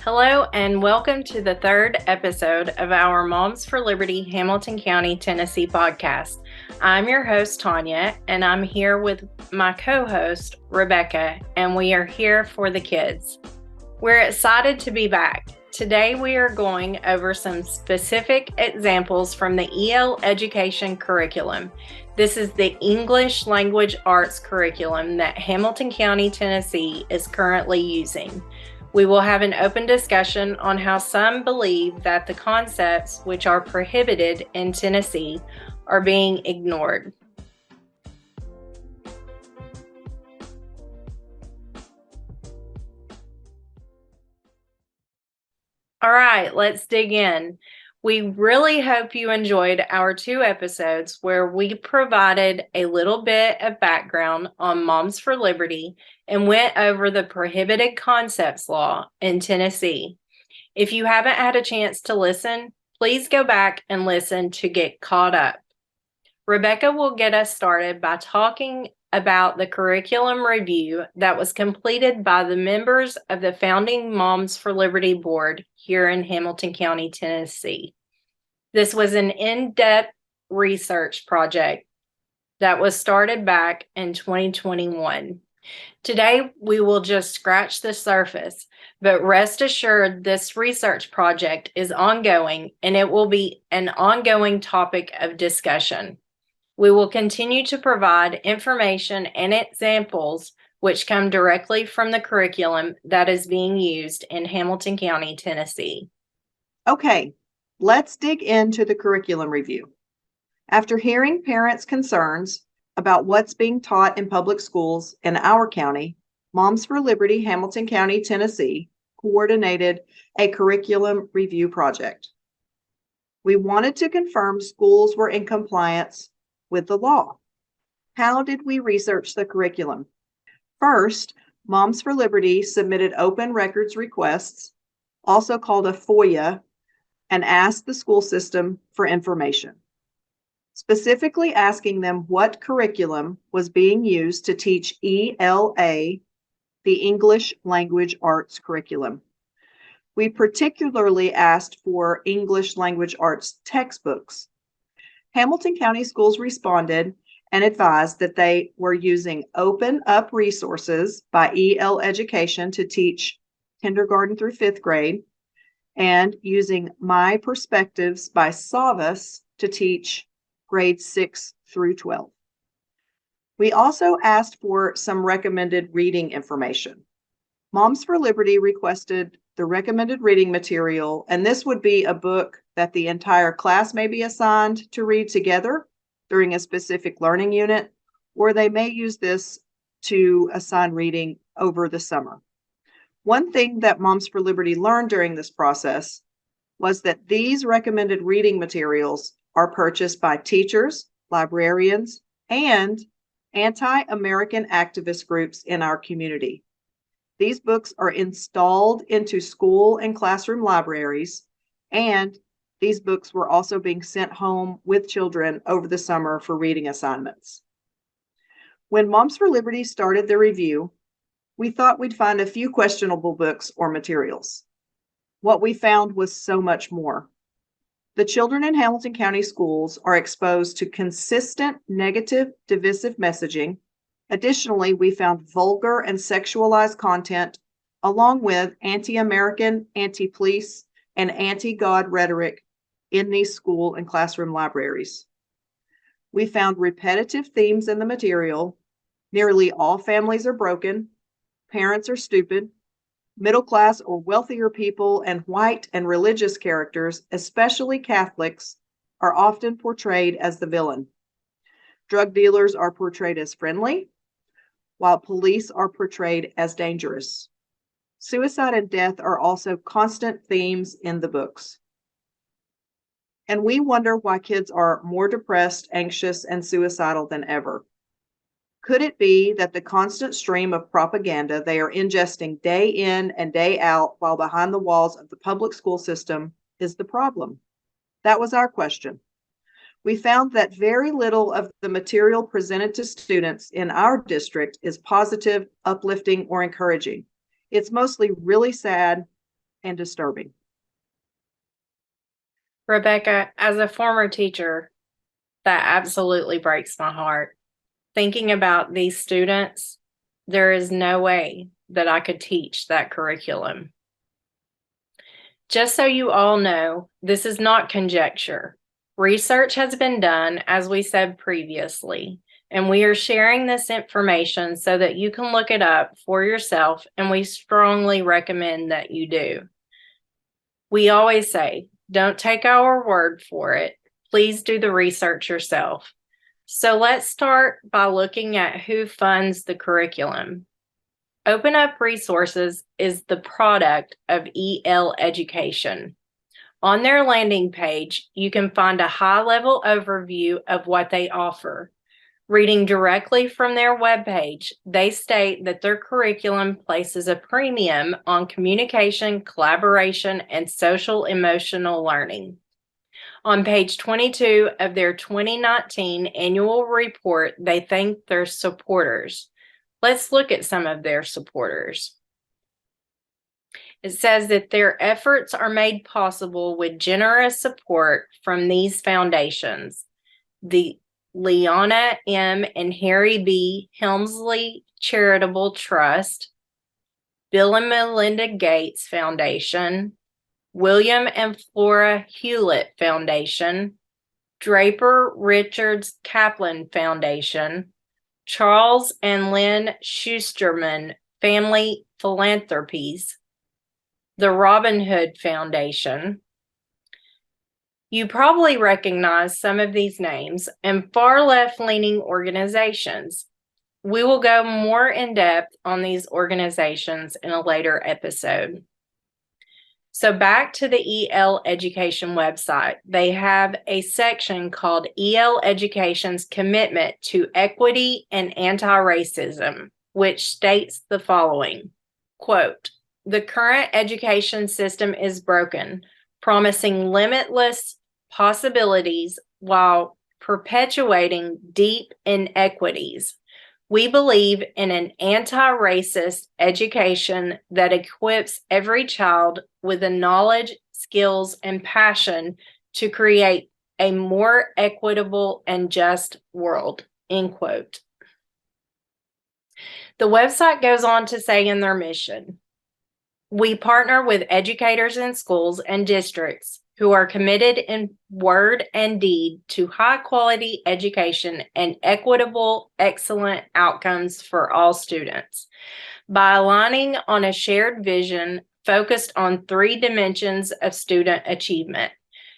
Hello, and welcome to the third episode of our Moms for Liberty Hamilton County, Tennessee podcast. I'm your host, Tanya, and I'm here with my co host, Rebecca, and we are here for the kids. We're excited to be back. Today, we are going over some specific examples from the EL education curriculum. This is the English Language Arts curriculum that Hamilton County, Tennessee is currently using. We will have an open discussion on how some believe that the concepts which are prohibited in Tennessee are being ignored. All right, let's dig in. We really hope you enjoyed our 2 episodes where we provided a little bit of background on Moms for Liberty and went over the prohibited concepts law in Tennessee. If you haven't had a chance to listen, please go back and listen to get caught up. Rebecca will get us started by talking about the curriculum review that was completed by the members of the founding Moms for Liberty Board here in Hamilton County, Tennessee. This was an in-depth research project that was started back in 2021. Today, we will just scratch the surface, but rest assured this research project is ongoing and it will be an ongoing topic of discussion. We will continue to provide information and examples which come directly from the curriculum that is being used in Hamilton County, Tennessee. Okay, let's dig into the curriculum review. After hearing parents' concerns about what's being taught in public schools in our county, Moms for Liberty, Hamilton County, Tennessee, coordinated a curriculum review project. We wanted to confirm schools were in compliance with the law. How did we research the curriculum? First, Moms for Liberty submitted open records requests, also called a FOIA, and asked the school system for information, specifically asking them what curriculum was being used to teach ELA, the English Language Arts curriculum. We particularly asked for English Language Arts textbooks. Hamilton County Schools responded and advised that they were using Open Up Resources by EL Education to teach kindergarten through 5th grade, and using My Perspectives by Savas to teach grades 6 through 12. We also asked for some recommended reading information. Moms for Liberty requested the recommended reading material, and this would be a book that the entire class may be assigned to read together during a specific learning unit, or they may use this to assign reading over the summer. One thing that Moms for Liberty learned during this process was that these recommended reading materials are purchased by teachers, librarians, and anti-American activist groups in our community. These books are installed into school and classroom libraries, and these books were also being sent home with children over the summer for reading assignments. When Moms for Liberty started the review, we thought we'd find a few questionable books or materials. What we found was so much more. The children in Hamilton County schools are exposed to consistent negative, divisive messaging. Additionally, we found vulgar and sexualized content, along with anti-American, anti-police, and anti-God rhetoric in these school and classroom libraries. We found repetitive themes in the material. Nearly all families are broken. Parents are stupid. Middle class or wealthier people and white and religious characters, especially Catholics, are often portrayed as the villain. Drug dealers are portrayed as friendly, while police are portrayed as dangerous. Suicide and death are also constant themes in the books. And we wonder why kids are more depressed, anxious, and suicidal than ever. Could it be that the constant stream of propaganda they are ingesting day in and day out while behind the walls of the public school system is the problem? That was our question. We found that very little of the material presented to students in our district is positive, uplifting, or encouraging. It's mostly really sad and disturbing. Rebecca, as a former teacher, that absolutely breaks my heart. Thinking about these students, there is no way that I could teach that curriculum. Just so you all know, this is not conjecture. Research has been done, as we said previously, and we are sharing this information so that you can look it up for yourself, and we strongly recommend that you do. We always say, don't take our word for it. Please do the research yourself. So let's start by looking at who funds the curriculum. Open Up Resources is the product of EL Education. On their landing page, you can find a high-level overview of what they offer. Reading directly from their webpage, they state that their curriculum places a premium on communication, collaboration, and social-emotional learning. On page 22 of their 2019 annual report, they thank their supporters. Let's look at some of their supporters. It says that their efforts are made possible with generous support from these foundations: the Leona M. and Harry B. Helmsley Charitable Trust, Bill and Melinda Gates Foundation, William and Flora Hewlett Foundation, Draper Richards Kaplan Foundation, Charles and Lynn Schusterman Family Philanthropies, the Robin Hood Foundation. You probably recognize some of these names and far left-leaning organizations. We will go more in depth on these organizations in a later episode. So back to the EL Education website, they have a section called EL Education's Commitment to Equity and Anti-Racism, which states the following, quote, "The current education system is broken, promising limitless possibilities while perpetuating deep inequities. We believe in an anti-racist education that equips every child with the knowledge, skills, and passion to create a more equitable and just world," end quote. The website goes on to say in their mission, "We partner with educators in schools and districts who are committed in word and deed to high-quality education and equitable, excellent outcomes for all students. By aligning on a shared vision focused on 3 dimensions of student achievement: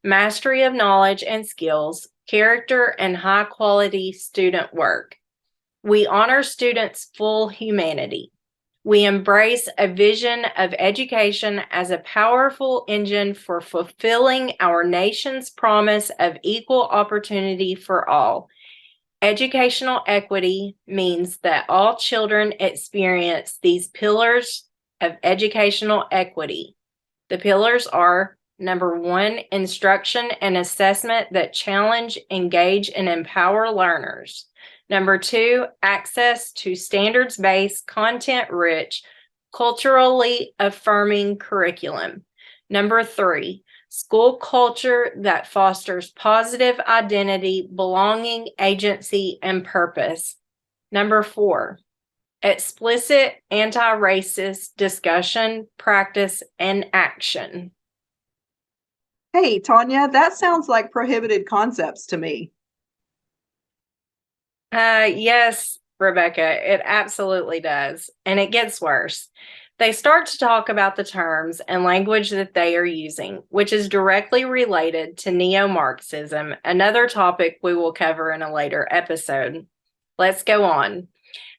mastery of knowledge and skills, character, and high-quality student work. We honor students' full humanity. We embrace a vision of education as a powerful engine for fulfilling our nation's promise of equal opportunity for all. Educational equity means that all children experience these pillars of educational equity. The pillars are: number 1, instruction and assessment that challenge, engage, and empower learners. Number 2, access to standards-based, content-rich, culturally affirming curriculum. Number 3, school culture that fosters positive identity, belonging, agency, and purpose. Number 4, explicit anti-racist discussion, practice, and action." Hey, Tanya, that sounds like prohibited concepts to me. Yes, Rebecca, it absolutely does. And it gets worse. They start to talk about the terms and language that they are using, which is directly related to neo-Marxism, another topic we will cover in a later episode. Let's go on.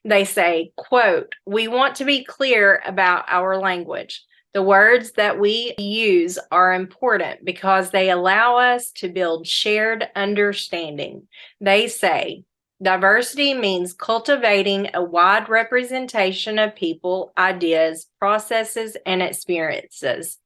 They say, quote, "We want to be clear about our language. The words that we use are important because they allow us to build shared understanding." They say, "Diversity means cultivating a wide representation of people, ideas, processes, and experiences.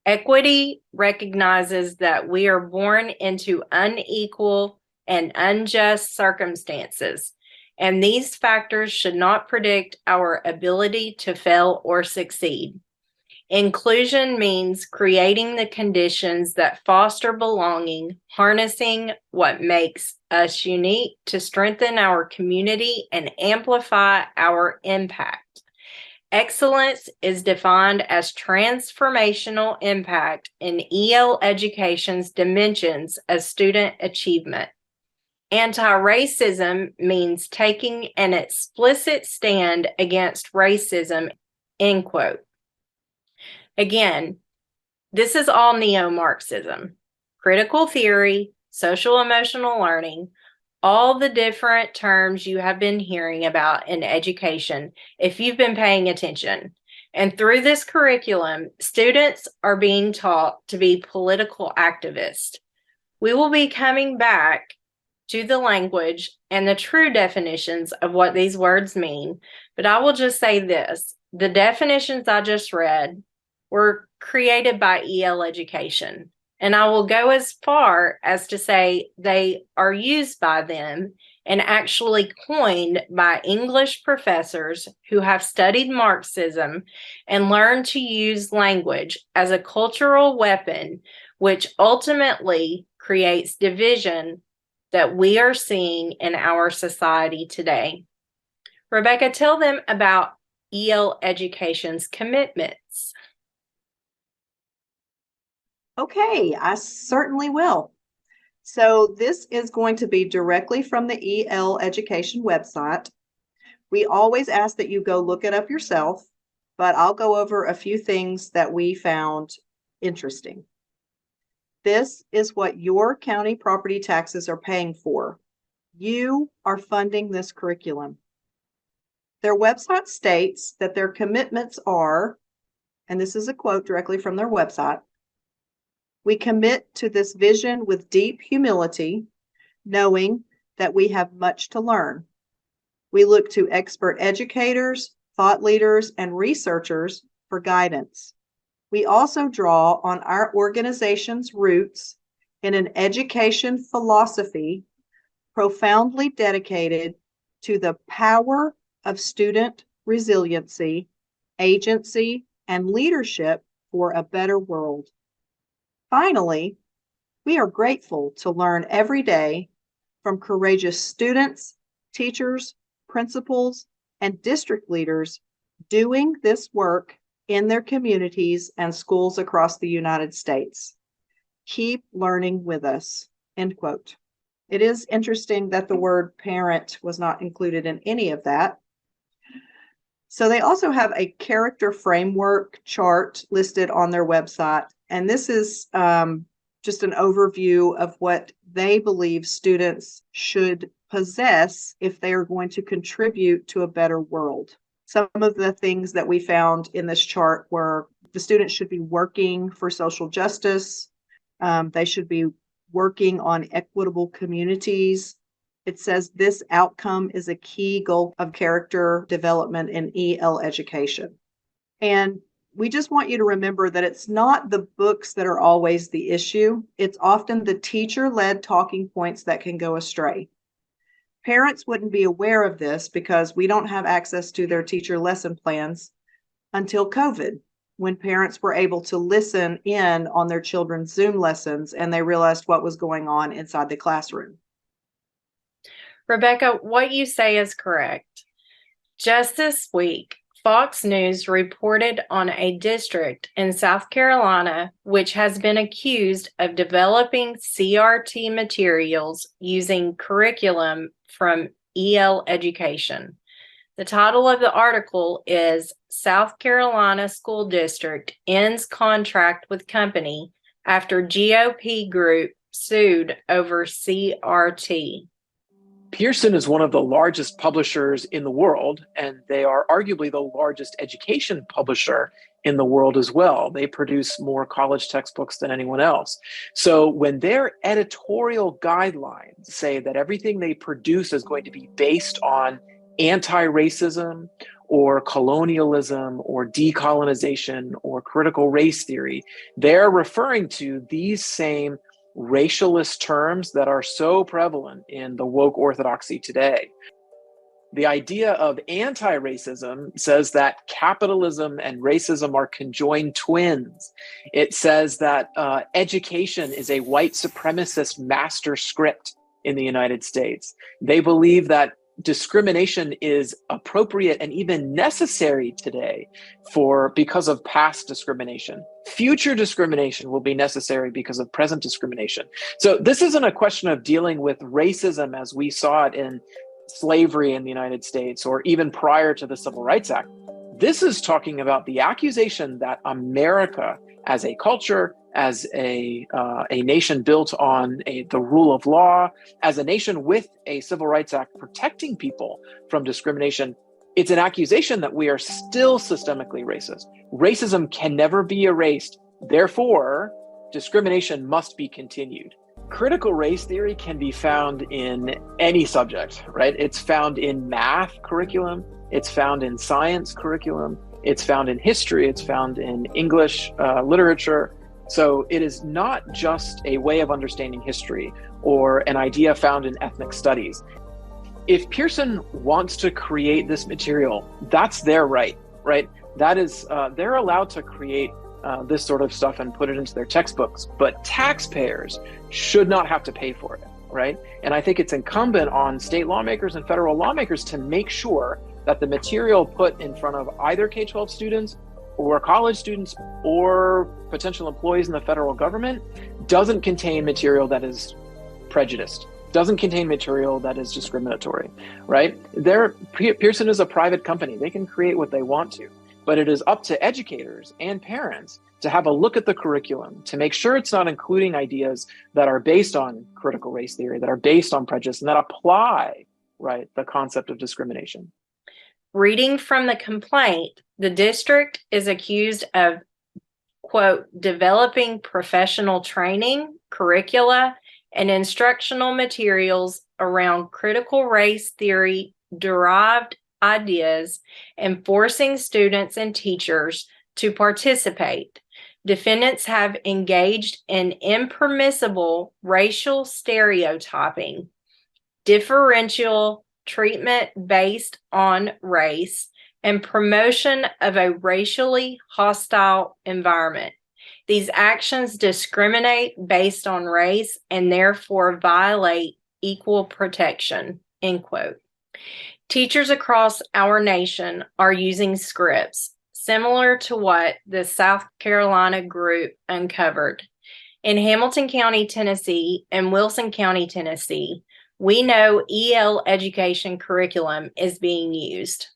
Equity recognizes that we are born into unequal and unjust circumstances, and these factors should not predict our ability to fail or succeed. Inclusion means creating the conditions that foster belonging, harnessing what makes us unique to strengthen our community and amplify our impact. Excellence is defined as transformational impact in EL education's dimensions of student achievement. Anti-racism means taking an explicit stand against racism, end quote. Again, this is all neo-Marxism, critical theory, social emotional learning, all the different terms you have been hearing about in education if you've been paying attention. And through this curriculum, students are being taught to be political activists. We will be coming back to the language and the true definitions of what these words mean, but I will just say this. The definitions I just read were created by EL education. And I will go as far as to say they are used by them and actually coined by English professors who have studied Marxism and learned to use language as a cultural weapon, which ultimately creates division that we are seeing in our society today. Rebecca, tell them about EL education's commitments. Okay, I certainly will. So this is going to be directly from the EL education website. We always ask that you go look it up yourself, but I'll go over a few things that we found interesting. This is what your county property taxes are paying for. You are funding this curriculum. Their website states that their commitments are, and this is a quote directly from their website, "We commit to this vision with deep humility, knowing that we have much to learn. We look to expert educators, thought leaders, and researchers for guidance. We also draw on our organization's roots in an education philosophy profoundly dedicated to the power of student resiliency, agency, and leadership for a better world. Finally, we are grateful to learn every day from courageous students, teachers, principals, and district leaders doing this work in their communities and schools across the United States. Keep learning with us," end quote. It is interesting that the word parent was not included in any of that. So they also have a character framework chart listed on their website. And this is just an overview of what they believe students should possess if they are going to contribute to a better world. Some of the things that we found in this chart were the students should be working for social justice. They should be working on equitable communities. It says this outcome is a key goal of character development in EL education. And we just want you to remember that it's not the books that are always the issue. It's often the teacher-led talking points that can go astray. Parents wouldn't be aware of this because we don't have access to their teacher lesson plans until COVID, when parents were able to listen in on their children's Zoom lessons and they realized what was going on inside the classroom. Rebecca, what you say is correct. Just this week, Fox News reported on a district in South Carolina which has been accused of developing CRT materials using curriculum from EL education. The title of the article is "South Carolina School District Ends Contract with Company After GOP Group Sued Over CRT." Pearson is one of the largest publishers in the world, and they are arguably the largest education publisher in the world as well. They produce more college textbooks than anyone else. So when their editorial guidelines say that everything they produce is going to be based on anti-racism or colonialism or decolonization or critical race theory, they're referring to these same racialist terms that are so prevalent in the woke orthodoxy today. The idea of anti-racism says that capitalism and racism are conjoined twins. It says that education is a white supremacist master script in the United States. They believe that discrimination is appropriate and even necessary today because of past discrimination. Future discrimination will be necessary because of present discrimination. So this isn't a question of dealing with racism as we saw it in slavery in the United States or even prior to the Civil Rights Act. This is talking about the accusation that America as a culture, as a nation built on the rule of law, as a nation with a Civil Rights Act protecting people from discrimination, it's an accusation that we are still systemically racist. Racism can never be erased. Therefore, discrimination must be continued. Critical race theory can be found in any subject, right? It's found in math curriculum. It's found in science curriculum. It's found in history. It's found in English literature. So it is not just a way of understanding history or an idea found in ethnic studies. If Pearson wants to create this material, that's their right? That is, they're allowed to create this sort of stuff and put it into their textbooks, but taxpayers should not have to pay for it, right? And I think it's incumbent on state lawmakers and federal lawmakers to make sure that the material put in front of either K-12 students or college students or potential employees in the federal government doesn't contain material that is prejudiced, doesn't contain material that is discriminatory, right? Pearson is a private company. They can create what they want to. But it is up to educators and parents to have a look at the curriculum to make sure it's not including ideas that are based on critical race theory, that are based on prejudice, and that apply, right, the concept of discrimination. Reading from the complaint, the district is accused of, quote, developing professional training, curricula, and instructional materials around critical race theory derived ideas and forcing students and teachers to participate. Defendants have engaged in impermissible racial stereotyping, differential treatment based on race, and promotion of a racially hostile environment. These actions discriminate based on race and therefore violate equal protection, end quote. Teachers across our nation are using scripts similar to what the South Carolina group uncovered. In Hamilton County, Tennessee, and Wilson County, Tennessee, we know EL education curriculum is being used.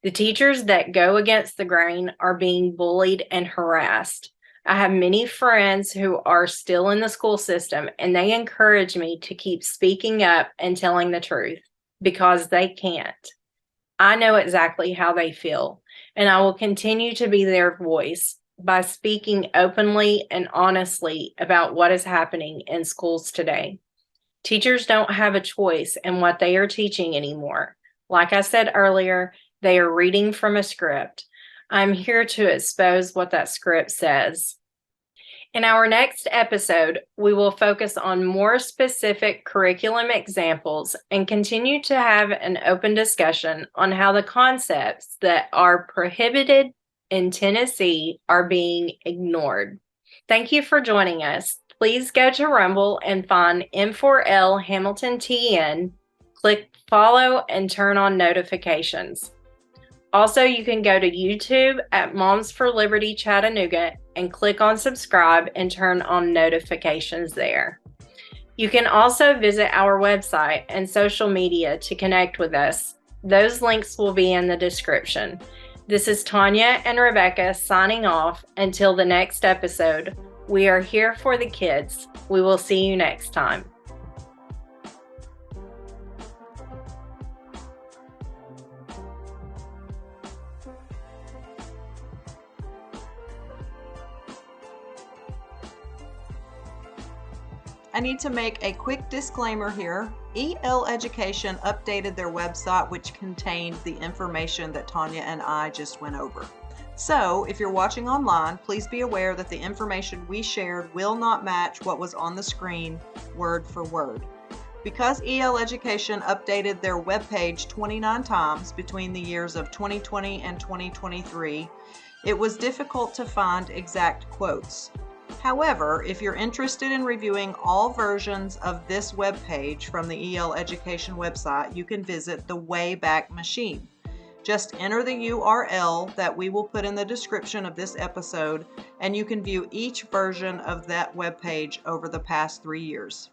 The teachers that go against the grain are being bullied and harassed. I have many friends who are still in the school system, and they encourage me to keep speaking up and telling the truth because they can't. I know exactly how they feel, and I will continue to be their voice by speaking openly and honestly about what is happening in schools today. Teachers don't have a choice in what they are teaching anymore. Like I said earlier, they are reading from a script. I'm here to expose what that script says. In our next episode, we will focus on more specific curriculum examples and continue to have an open discussion on how the concepts that are prohibited in Tennessee are being ignored. Thank you for joining us. Please go to Rumble and find M4L Hamilton TN, click follow and turn on notifications. Also, you can go to YouTube at Moms for Liberty Chattanooga and click on subscribe and turn on notifications there. You can also visit our website and social media to connect with us. Those links will be in the description. This is Tanya and Rebecca signing off until the next episode. We are here for the kids. We will see you next time. I need to make a quick disclaimer here. EL Education updated their website, which contained the information that Tanya and I just went over. So if you're watching online, please be aware that the information we shared will not match what was on the screen word for word. Because EL Education updated their webpage 29 times between the years of 2020 and 2023, it was difficult to find exact quotes. However, if you're interested in reviewing all versions of this webpage from the EL Education website, you can visit the Wayback Machine. Just enter the URL that we will put in the description of this episode, and you can view each version of that webpage over the past 3 years.